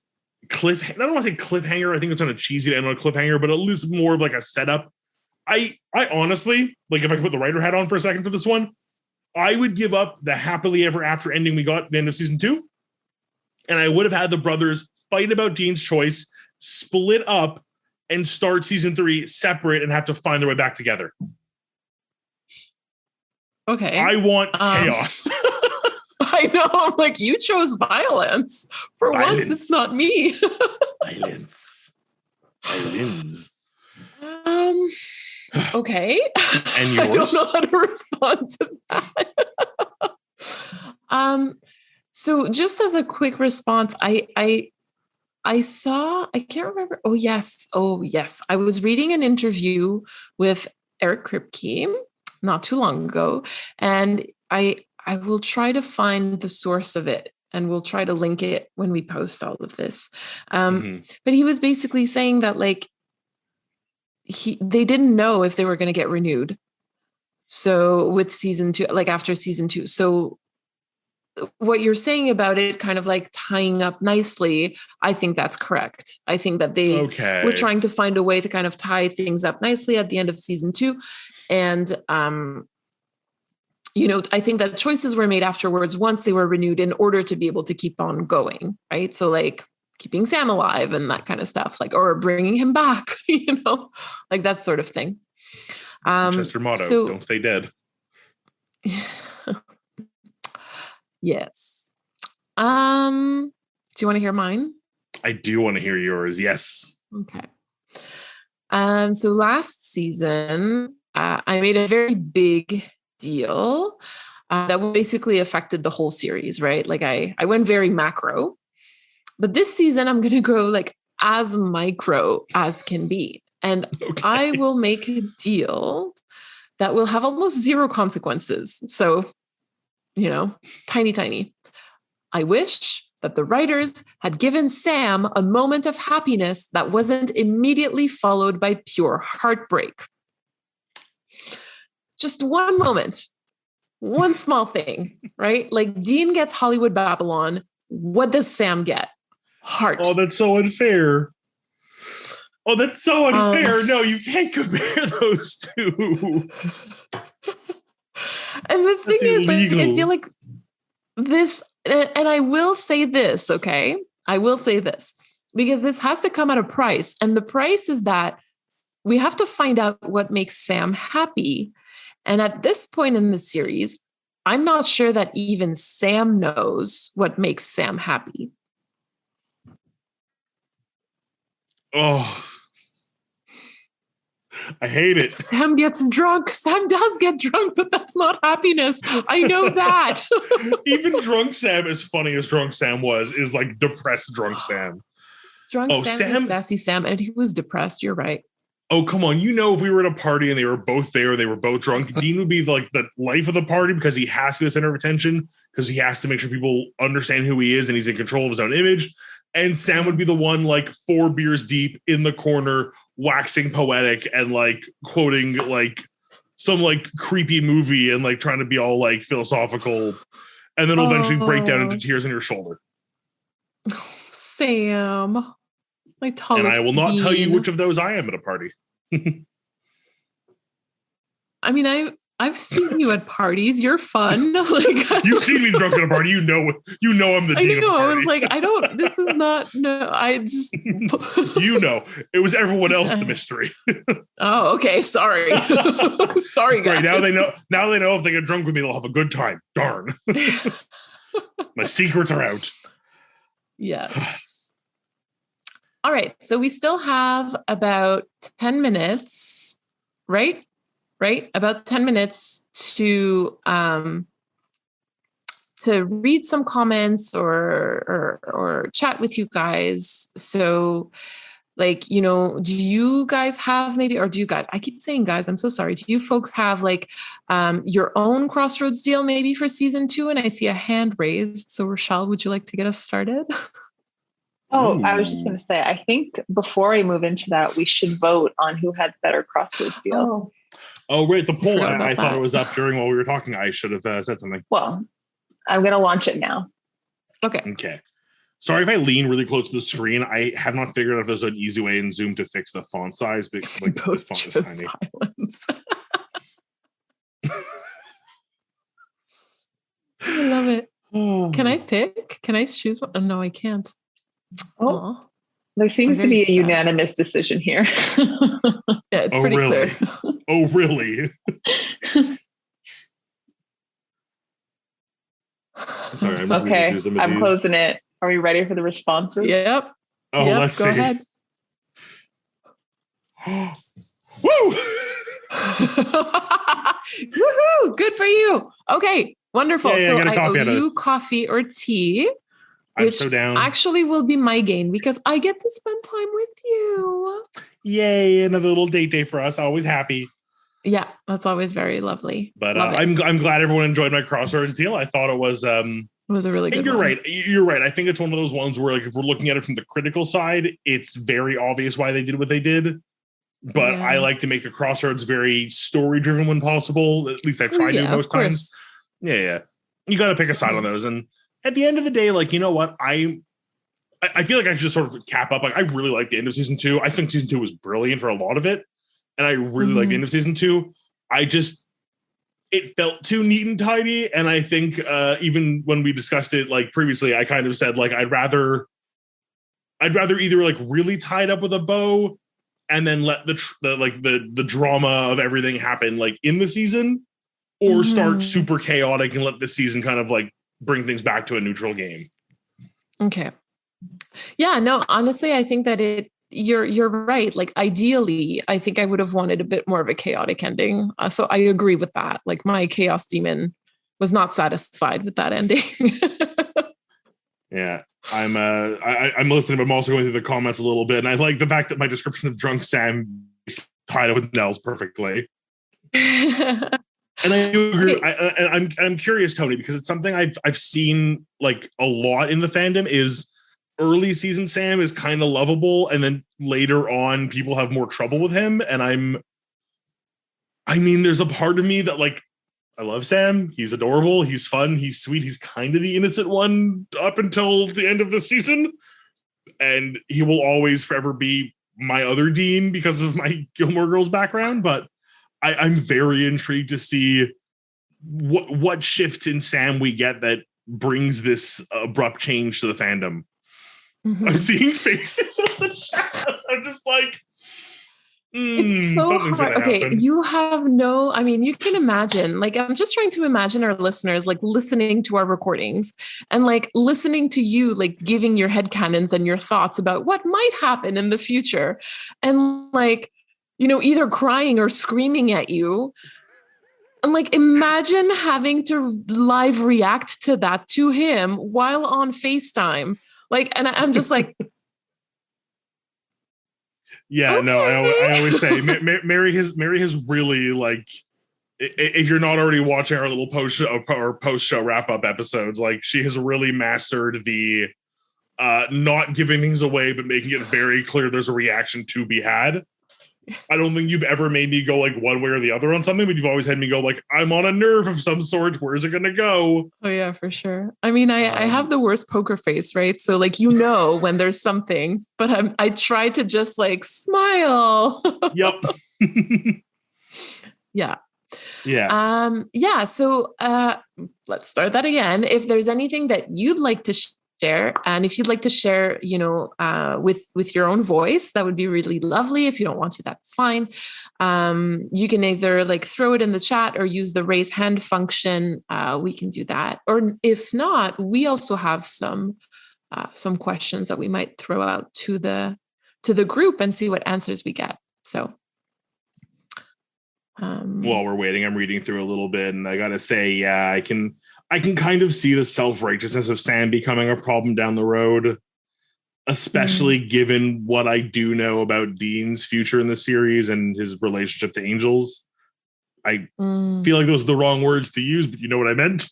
[SPEAKER 2] I don't want to say cliffhanger. I think it's on a cheesy end on a cliffhanger, but at least more of like a setup. I honestly, like if I put the writer hat on for a second for this one, I would give up the happily ever after ending we got at the end of season 2. And I would have had the brothers fight about Dean's choice, split up, and start season 3 separate and have to find their way back together.
[SPEAKER 1] Okay.
[SPEAKER 2] I want chaos.
[SPEAKER 1] I know. I'm like, you chose violence. For once, it's not me.
[SPEAKER 2] Violence.
[SPEAKER 1] Okay.
[SPEAKER 2] And yours?
[SPEAKER 1] I don't know how to respond to that. So just as a quick response, I saw, I can't remember. Oh, yes. I was reading an interview with Eric Kripke not too long ago. And I will try to find the source of it and we'll try to link it when we post all of this. But he was basically saying that like, they didn't know if they were going to get renewed. So with season 2, like after season 2. So what you're saying about it kind of like tying up nicely, I think that's correct. I think that they were trying to find a way to kind of tie things up nicely at the end of season 2. And, I think that choices were made afterwards once they were renewed in order to be able to keep on going. Right. So like keeping Sam alive and that kind of stuff, like, or bringing him back, like that sort of thing.
[SPEAKER 2] Chester motto, don't stay dead.
[SPEAKER 1] Yes. Do you want to hear mine?
[SPEAKER 2] I do want to hear yours. Yes.
[SPEAKER 1] Okay. So last season, I made a very big deal that basically affected the whole series, right? Like I went very macro, but this season I'm going to go like as micro as can be. And I will make a deal that will have almost zero consequences. So, tiny, tiny. I wish that the writers had given Sam a moment of happiness that wasn't immediately followed by pure heartbreak. Just one moment, one small thing, right? Like Dean gets Hollywood Babylon. What does Sam get? Heart.
[SPEAKER 2] Oh, that's so unfair. Oh, that's so unfair. No, you can't compare those two.
[SPEAKER 1] And the thing is, like, I feel like this, and I will say this, okay? I will say this, because this has to come at a price. And the price is that we have to find out what makes Sam happy. And at this point in the series, I'm not sure that even Sam knows what makes Sam happy.
[SPEAKER 2] Oh, I hate it.
[SPEAKER 1] Sam gets drunk. Sam does get drunk, but that's not happiness. I know that.
[SPEAKER 2] Even drunk Sam, as funny as drunk Sam was, is like depressed drunk Sam.
[SPEAKER 1] Drunk Sam is sassy Sam, and he was depressed. You're right.
[SPEAKER 2] Oh, come on. If we were at a party and they were both there, they were both drunk, Dean would be like the life of the party because he has to be the center of attention, because he has to make sure people understand who he is and he's in control of his own image. And Sam would be the one like 4 beers deep in the corner, waxing poetic and like quoting like some like creepy movie and like trying to be all like philosophical, and then eventually break down into tears on your shoulder.
[SPEAKER 1] Sam. My tallest
[SPEAKER 2] and I will not tell you which of those I am at a party.
[SPEAKER 1] I mean, I've seen you at parties. You're fun. Like
[SPEAKER 2] you've seen me drunk at a party. You know I'm the dean of the party.
[SPEAKER 1] I was like, this is not. No, I just.
[SPEAKER 2] It was everyone else the mystery.
[SPEAKER 1] Oh, okay. Sorry. Sorry, guys.
[SPEAKER 2] Right, now they know. Now they know if they get drunk with me, they'll have a good time. Darn. My secrets are out.
[SPEAKER 1] Yes. All right. So we still have about 10 minutes, right? Right? About 10 minutes to read some comments or chat with you guys. So like, do you guys have maybe, or do you guys, I keep saying guys, I'm so sorry. Do you folks have like your own Crossroads deal maybe for season 2? And I see a hand raised. So Rochelle, would you like to get us started?
[SPEAKER 3] Oh, I was just going to say, I think before I move into that, we should vote on who had the better Crossroads deal.
[SPEAKER 2] Oh, right. The poll. I thought it was up during while we were talking. I should have said something.
[SPEAKER 3] Well, I'm going to launch it now.
[SPEAKER 2] Okay. Sorry if I lean really close to the screen. I have not figured out if there's an easy way in Zoom to fix the font size, but like the font is tiny.
[SPEAKER 1] Silence. I love it. Can I pick? Can I choose one? Oh, no, I can't.
[SPEAKER 3] Oh, there seems to be a unanimous decision here.
[SPEAKER 1] Yeah, it's pretty clear.
[SPEAKER 2] Oh, really? Sorry,
[SPEAKER 3] okay, I'm closing it. Are we ready for the responses?
[SPEAKER 1] Yep.
[SPEAKER 2] Oh, let's
[SPEAKER 1] go
[SPEAKER 2] see.
[SPEAKER 1] Ahead.
[SPEAKER 2] Woo!
[SPEAKER 1] Woohoo! Good for you. Okay, wonderful.
[SPEAKER 2] Yeah,
[SPEAKER 1] so I owe you coffee or tea.
[SPEAKER 2] I'm so down.
[SPEAKER 1] Actually will be my gain because I get to spend time with you.
[SPEAKER 2] Yay, another little date day for us. Always happy.
[SPEAKER 1] Yeah, that's always very lovely.
[SPEAKER 2] But I'm glad everyone enjoyed my Crossroads deal. I thought it was a really good one. Right. You're right. I think it's one of those ones where like if we're looking at it from the critical side, it's very obvious why they did what they did. But I like to make the Crossroads very story driven when possible. At least I try to most times. Yeah. You got to pick a side on those. And at the end of the day, like, you know what? I feel like I should just sort of cap up. Like, I really like the end of season 2. I think season 2 was brilliant for a lot of it. And I really like the end of season 2. It felt too neat and tidy. And I think even when we discussed it like previously, I kind of said like, I'd rather either like really tie it up with a bow and then let the drama of everything happen like in the season, or start super chaotic and let the season kind of like bring things back to a neutral game.
[SPEAKER 1] Okay. Yeah, no, honestly, I think that you're right. Like ideally, I think I would have wanted a bit more of a chaotic ending. So I agree with that. Like my chaos demon was not satisfied with that ending.
[SPEAKER 2] Yeah. I'm listening, but I'm also going through the comments a little bit, and I like the fact that my description of drunk Sam tied up with Nell's perfectly. And I do agree. Okay. I'm curious, Tony, because it's something I've seen like a lot in the fandom. Is early season Sam is kind of lovable, and then later on, people have more trouble with him. And I mean, there's a part of me that like I love Sam. He's adorable. He's fun. He's sweet. He's kind of the innocent one up until the end of the season, and he will always forever be my other Dean because of my Gilmore Girls background. But I'm very intrigued to see what shift in Sam we get that brings this abrupt change to the fandom. Mm-hmm. I'm seeing faces in the chat. I'm just like,
[SPEAKER 1] it's so hard. Okay, happen. You have no, I mean, you can imagine, like, I'm just trying to imagine our listeners, like, listening to our recordings and, like, listening to you, like, giving your headcanons and your thoughts about what might happen in the future. And, like, you know, either crying or screaming at you. And like, imagine having to live react to that to him while on FaceTime. Like, and I'm just like,
[SPEAKER 2] yeah, okay. No, I always say Mary has really like, if you're not already watching our little post show wrap up episodes, like she has really mastered the not giving things away, but making it very clear there's a reaction to be had. I don't think you've ever made me go like one way or the other on something, but you've always had me go like, I'm on a nerve of some sort. Where's it going to go?
[SPEAKER 1] Oh yeah, for sure. I mean, I have the worst poker face, right? So like, you know, when there's something, but I try to just like smile.
[SPEAKER 2] Yep.
[SPEAKER 1] Yeah.
[SPEAKER 2] Yeah.
[SPEAKER 1] Yeah. So let's start that again. If there's anything that you'd like to share, and if you'd like to share, you know, with your own voice, that would be really lovely. If you don't want to, that's fine. You can either like throw it in the chat or use the raise hand function. We can do that. Or if not, we also have some questions that we might throw out to the group and see what answers we get. So
[SPEAKER 2] while we're waiting, I'm reading through a little bit, and I gotta say, yeah, I can kind of see the self-righteousness of Sam becoming a problem down the road, especially given what I do know about Dean's future in the series and his relationship to Angels. I feel like those are the wrong words to use, but you know what I meant.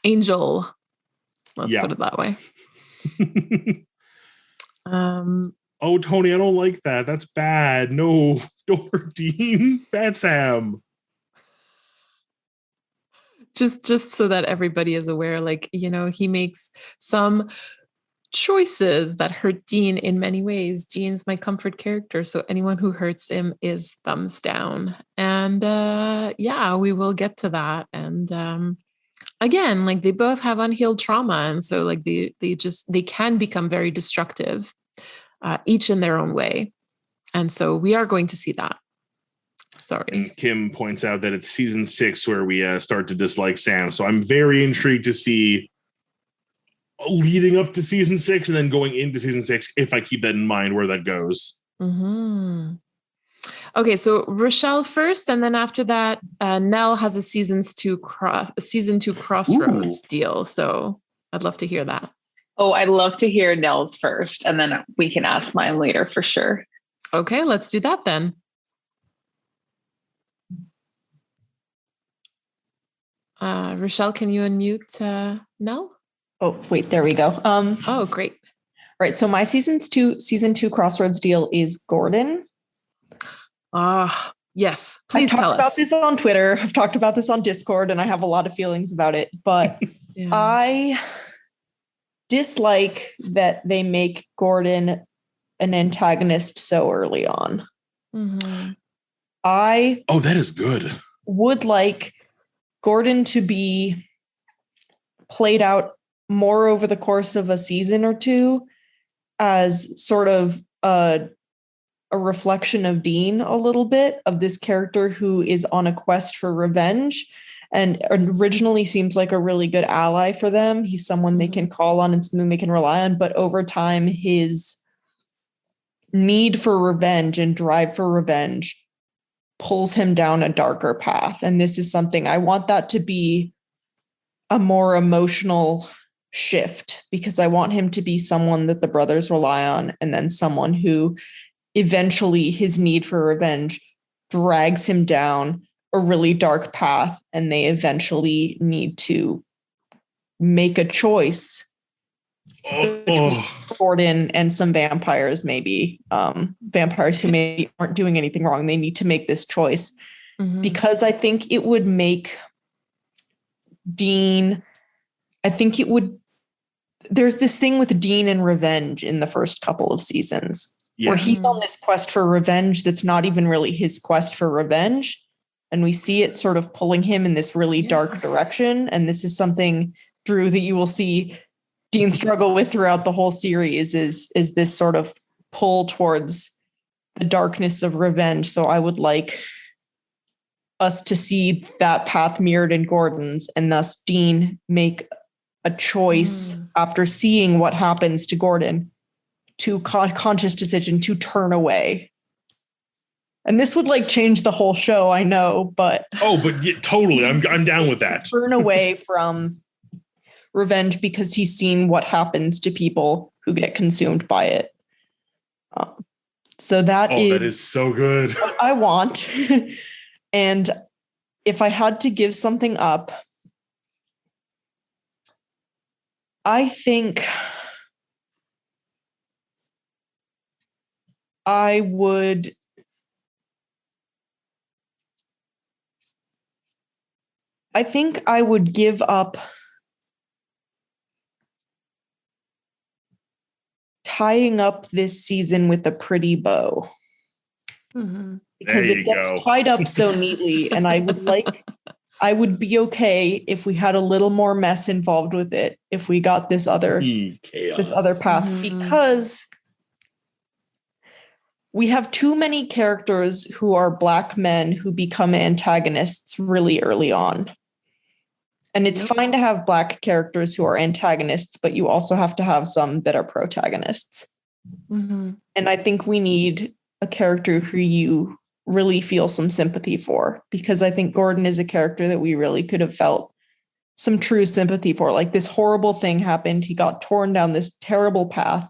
[SPEAKER 1] Angel. Let's put it that way.
[SPEAKER 2] Oh, Tony, I don't like that. That's bad. No, Dean. Bad Sam.
[SPEAKER 1] Just so that everybody is aware, like, you know, he makes some choices that hurt Dean in many ways. Dean's my comfort character, so anyone who hurts him is thumbs down. And yeah, we will get to that. And again, like, they both have unhealed trauma, and so like they can become very destructive, each in their own way. And so we are going to see that. Sorry.
[SPEAKER 2] And Kim points out that it's season 6 where we start to dislike Sam. So I'm very intrigued to see leading up to season 6 and then going into season 6, if I keep that in mind, where that goes.
[SPEAKER 1] Mm-hmm. Okay, so Rochelle first, and then after that, Nell has a season 2 Crossroads deal. So I'd love to hear that.
[SPEAKER 3] Oh, I'd love to hear Nell's first, and then we can ask mine later for sure.
[SPEAKER 1] Okay, let's do that then. Rochelle, can you unmute Nell?
[SPEAKER 4] Oh, wait, there we go.
[SPEAKER 1] Oh, great.
[SPEAKER 4] Right. So my season 2 Crossroads deal is Gordon.
[SPEAKER 1] Yes. Please tell us.
[SPEAKER 4] I've talked about this on Twitter. I've talked about this on Discord, and I have a lot of feelings about it. But yeah. I dislike that they make Gordon an antagonist so early on.
[SPEAKER 1] Mm-hmm.
[SPEAKER 2] That is good.
[SPEAKER 4] Would like Gordon to be played out more over the course of a season or two as sort of a reflection of Dean, a little bit, of this character who is on a quest for revenge, and originally seems like a really good ally for them. He's someone they can call on and something they can rely on, but over time his need for revenge and drive for revenge pulls him down a darker path. And this is something I want that to be a more emotional shift, because I want him to be someone that the brothers rely on, and then someone who eventually his need for revenge drags him down a really dark path, and they eventually need to make a choice between Gordon and some vampires, maybe vampires who maybe aren't doing anything wrong. They need to make this choice because I think it would make Dean, I think it would, there's this thing with Dean and revenge in the first couple of seasons where he's on this quest for revenge that's not even really his quest for revenge. And we see it sort of pulling him in this really dark direction. And this is something, Drew, that you will see Dean struggle with throughout the whole series is this sort of pull towards the darkness of revenge. So I would like us to see that path mirrored in Gordon's, and thus Dean make a choice after seeing what happens to Gordon to conscious decision to turn away. And this would like change the whole show, I know, but
[SPEAKER 2] totally, I'm down with that.
[SPEAKER 4] Turn away from revenge because he's seen what happens to people who get consumed by it. So that is
[SPEAKER 2] so good.
[SPEAKER 4] What I want. And if I had to give something up, I think I would give up tying up this season with a pretty bow. Because it gets tied up so neatly, and I would be okay if we had a little more mess involved with it, if we got this other path, because we have too many characters who are Black men who become antagonists really early on. And it's fine to have Black characters who are antagonists, but you also have to have some that are protagonists. And I think we need a character who you really feel some sympathy for, because I think Gordon is a character that we really could have felt some true sympathy for. Like, this horrible thing happened. He got torn down this terrible path,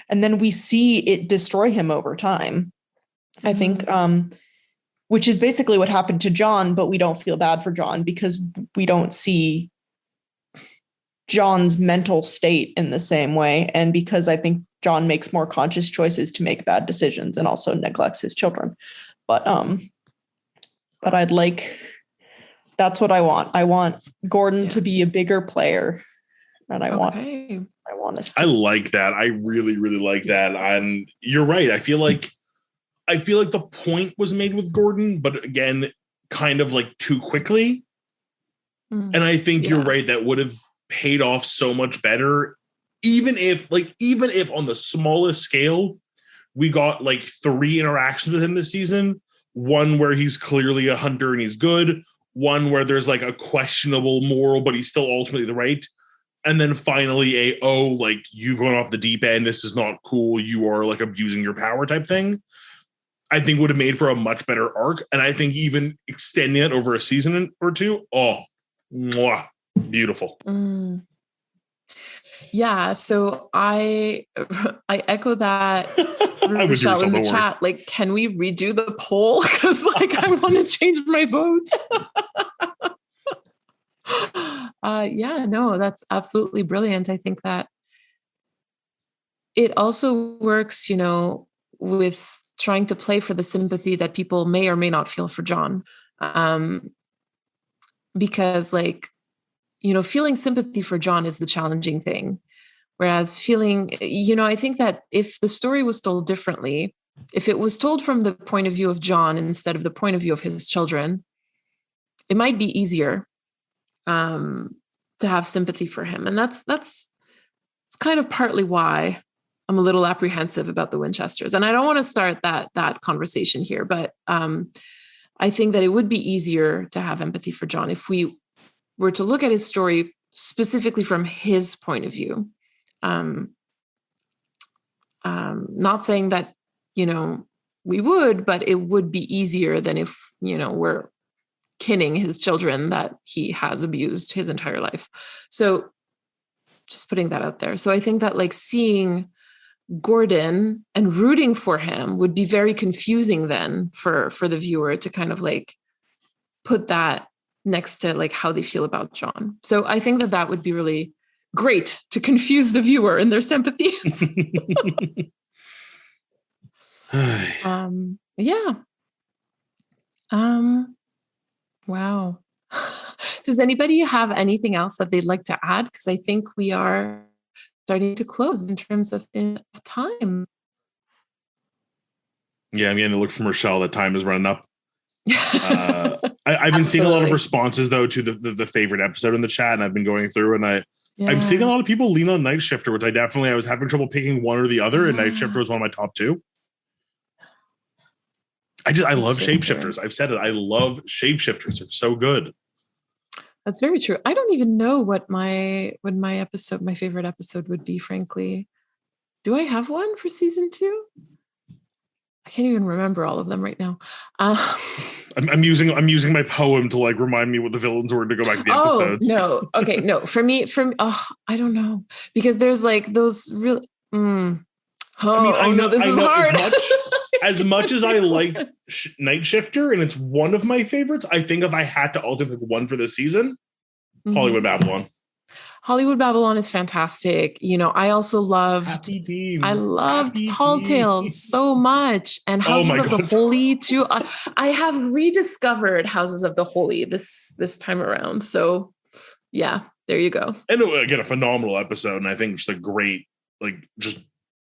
[SPEAKER 4] and then we see it destroy him over time. I think, which is basically what happened to John, but we don't feel bad for John because we don't see John's mental state in the same way. And because I think John makes more conscious choices to make bad decisions and also neglects his children. But I'd like, that's what I want. I want Gordon to be a bigger player. And I want us to.
[SPEAKER 2] I like that. I really, really like that. And you're right. I feel like the point was made with Gordon, but again, kind of like too quickly. And I think you're right. That would have paid off so much better. Even if on the smallest scale, we got like 3 interactions with him this season. One where he's clearly a hunter and he's good. One where there's like a questionable moral, but he's still ultimately the right. And then finally like, you've gone off the deep end. This is not cool. You are like abusing your power type thing. I think would have made for a much better arc. And I think even extending it over a season or two, beautiful.
[SPEAKER 1] Yeah, so I echo that.
[SPEAKER 2] I was
[SPEAKER 1] Rochelle in the chat. Like, can we redo the poll? Because like I want to change my vote. No, that's absolutely brilliant. I think that it also works, with trying to play for the sympathy that people may or may not feel for John. Because like, feeling sympathy for John is the challenging thing. Whereas feeling, I think that if the story was told differently, if it was told from the point of view of John instead of the point of view of his children, it might be easier to have sympathy for him. And that's kind of partly why I'm a little apprehensive about the Winchesters. And I don't want to start that conversation here, but I think that it would be easier to have empathy for John if we were to look at his story specifically from his point of view, not saying that, we would, but it would be easier than if, we're kinning his children that he has abused his entire life. So just putting that out there. So I think that like seeing Gordon and rooting for him would be very confusing then for the viewer to kind of like put that next to like how they feel about John. So I think that would be really great to confuse the viewer in their sympathies. Yeah. Wow. Does anybody have anything else that they'd like to add? Because I think we are starting to close in terms of time.
[SPEAKER 2] Yeah, I'm getting to look from Rochelle that time is running up. I've been seeing a lot of responses though to the favorite episode in the chat, and I've been going through, and I'm seeing a lot of people lean on Night Shifter, which I was having trouble picking one or the other, and Night Shifter was one of my top two. I love shapeshifters. I've said it. I love shapeshifters. They're so good.
[SPEAKER 1] That's very true. I don't even know what my favorite episode would be, frankly. Do I have one for season 2? I can't even remember all of them right now.
[SPEAKER 2] I'm using my poem to like remind me what the villains were to go back to the episodes.
[SPEAKER 1] No. Okay, no. For me, I don't know. Because there's like those real I know this is hard.
[SPEAKER 2] As much as I like Night Shifter, and it's one of my favorites, I think if I had to ultimately pick one for this season, Hollywood Babylon.
[SPEAKER 1] Hollywood Babylon is fantastic. I also loved Tall Tales so much, and Houses of the Holy too. I have rediscovered Houses of the Holy this time around. So yeah, there you go.
[SPEAKER 2] And again, a phenomenal episode, and I think just a great, like, just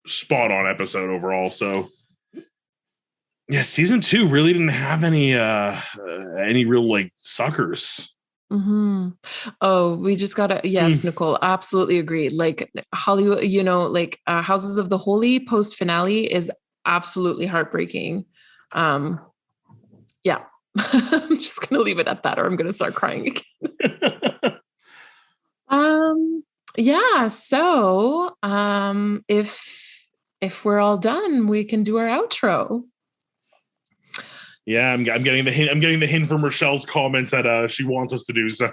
[SPEAKER 2] spot on episode overall. So yeah, season 2 really didn't have any real like suckers.
[SPEAKER 1] Oh, we just gotta, yes, Nicole, absolutely agree. Like Hollywood, Houses of the Holy post finale is absolutely heartbreaking. Yeah. I'm just gonna leave it at that, or I'm gonna start crying again. Yeah. So if we're all done, we can do our outro.
[SPEAKER 2] Yeah, I'm getting the hint. I'm getting the hint from Rochelle's comments that she wants us to do so.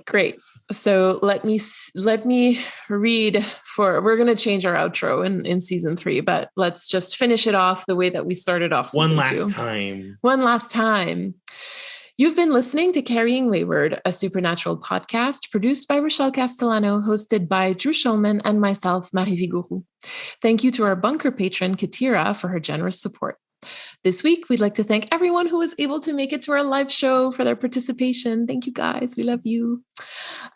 [SPEAKER 1] Great. So let me read we're going to change our outro in season 3, but let's just finish it off the way that we started off season 2. One last time. You've been listening to Carrying Wayward, a supernatural podcast produced by Rochelle Castellano, hosted by Drew Schulman and myself, Marie Vigourou. Thank you to our bunker patron, Katira, for her generous support. This week, we'd like to thank everyone who was able to make it to our live show for their participation. Thank you, guys. We love you.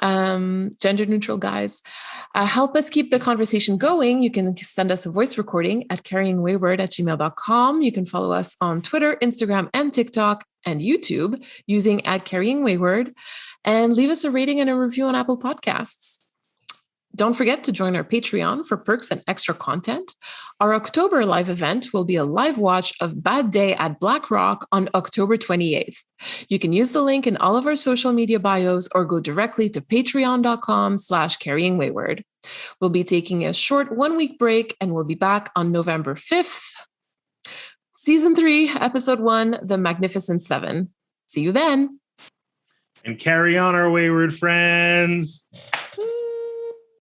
[SPEAKER 1] Gender neutral guys. Help us keep the conversation going. You can send us a voice recording at carryingwayward@gmail.com. You can follow us on Twitter, Instagram, and TikTok, and YouTube using @carryingwayward, and leave us a rating and a review on Apple Podcasts. Don't forget to join our Patreon for perks and extra content. Our October live event will be a live watch of Bad Day at Black Rock on October 28th. You can use the link in all of our social media bios or go directly to patreon.com/carryingwayward. We'll be taking a short 1-week break, and we'll be back on November 5th. Season 3, Episode 1, The Magnificent Seven. See you then.
[SPEAKER 2] And carry on, our wayward friends.